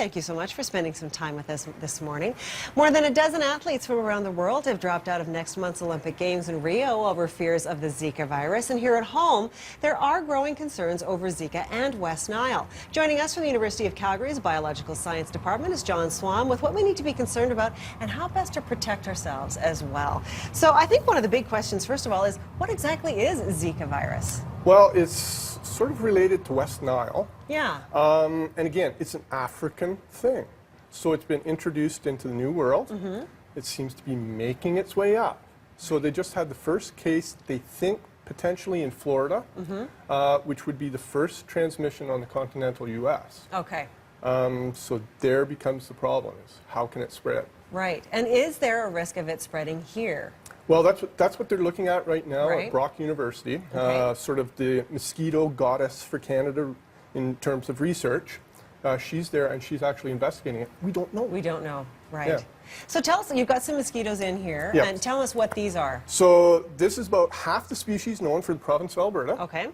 thank you so much for spending some time with us this morning. More than a dozen athletes from around the world have dropped out of next month's Olympic Games in Rio over fears of the Zika virus. And here at home, there are growing concerns over Zika and West Nile. Joining us from the University of Calgary's Biological Science Department is Swann with what we need to be concerned about and how best to protect ourselves as well. So I think one of the big questions, first of all, is what exactly is Zika virus? Well, it's sort of related to West Nile. Yeah. And again, it's an African thing. So it's been introduced into the New World. Mm-hmm. It seems to be making its way up. So they just had the first case, they think, potentially in Florida, which would be the first transmission on the continental U.S. Okay. So there becomes the problem, is how can it spread? Right. And is there a risk of it spreading here? Well, that's what they're looking at right now Right. at Brock University, Okay. sort of the mosquito goddess for Canada in terms of research. She's there and she's actually investigating it. We don't know. We don't know. Right. Yeah. So tell us, you've got some mosquitoes in here, Yeah. and tell us what these are. So this is about half the species known for the province of Alberta. Okay.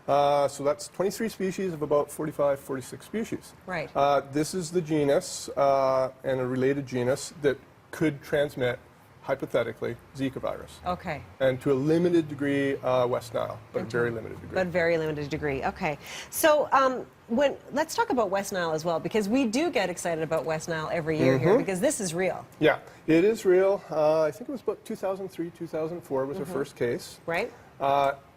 So that's 23 species of about 45, 46 species. Right. This is the genus and a related genus that could transmit, hypothetically, Zika virus. Okay. And to a limited degree, West Nile, but a very limited degree. But very limited degree. Okay. So let's talk about West Nile as well, because we do get excited about West Nile every year here, because this is real. Yeah, it is real. I think it was about 2003, 2004 was our first case. Right.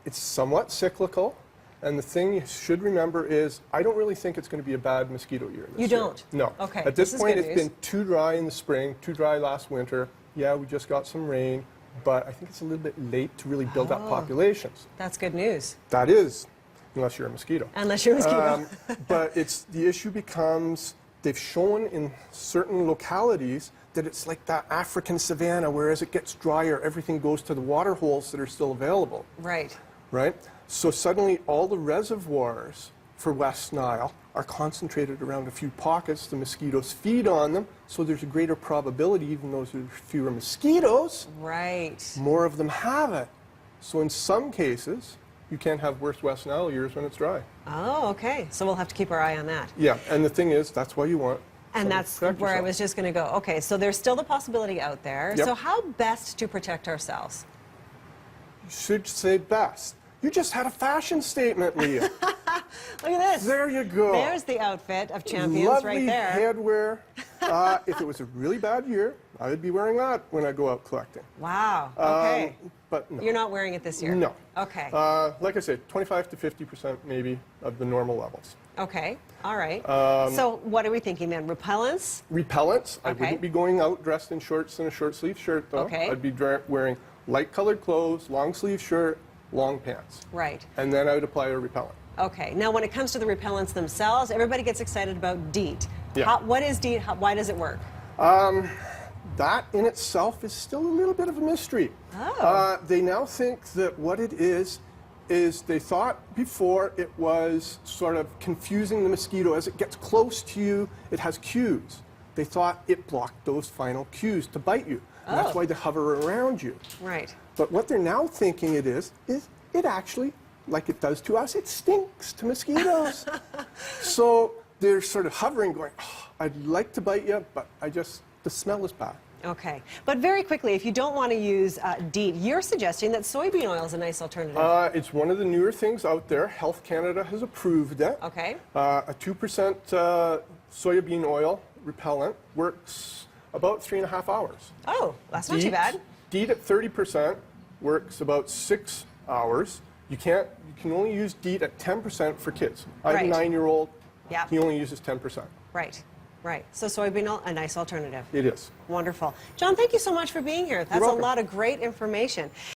It's somewhat cyclical. And the thing you should remember is, I don't really think it's going to be a bad mosquito year this You year. don't? No. Okay. At this point, good it's news. been too dry in the spring, too dry last winter. Yeah, we just got some rain, but I think it's a little bit late to really build up populations. That's good news. That is, unless you're a mosquito. Unless you're a mosquito. But the issue becomes, they've shown in certain localities that it's like that African savanna, where as it gets drier, everything goes to the water holes that are still available. Right. Right? So suddenly all the reservoirs for West Nile are concentrated around a few pockets. The mosquitoes feed on them, so there's a greater probability, even though there's fewer mosquitoes, Right. more of them have it. So in some cases, you can have worse West Nile years when it's dry. Oh, okay. So we'll have to keep our eye on that. Yeah, and the thing is, that's why you want And something to that's protect where I yourself. was just going to go. Okay, so there's still the possibility out there. Yep. So how best to protect ourselves? You should say best. You just had a fashion statement, Leah. Look at this. There you go. There's the outfit of champions Lovely right there. headwear. If it was a really bad year, I would be wearing that when I go out collecting. Wow. Okay. But no. You're not wearing it this year? No. Okay. Like I said, 25 to 50% maybe of the normal levels. Okay. All right. So what are we thinking then? Repellents? Repellents, I Okay. wouldn't be going out dressed in shorts and a short sleeve shirt though. Okay. I'd be wearing light colored clothes, long sleeve shirt, long pants. Right. And then I would apply a repellent. Okay. Now, when it comes to the repellents themselves, everybody gets excited about DEET. Yeah. What is DEET? Why does it work? That in itself is still a little bit of a mystery. Oh. They now think that what it is they thought before it was sort of confusing the mosquito. As it gets close to you, it has cues. They thought it blocked those final cues to bite you. And that's why they hover around you. Right. But what they're now thinking it is it actually, like it does to us, it stinks to mosquitoes. So they're sort of hovering, going, oh, I'd like to bite you, but the smell is bad. Okay. But very quickly, if you don't want to use DEET, you're suggesting that soybean oil is a nice alternative. It's one of the newer things out there. Health Canada has approved it. Okay. A 2% soybean oil repellent works about 3.5 hours. Oh, that's not too bad. DEET at 30% works about 6 hours. You can only use DEET at 10% for kids. I have a Right. 9-year-old. Yeah. He only uses 10%. Right. Right. So soybean oil, a nice alternative. It is. Wonderful. John, thank you so much for being here. That's a welcome. lot of great information.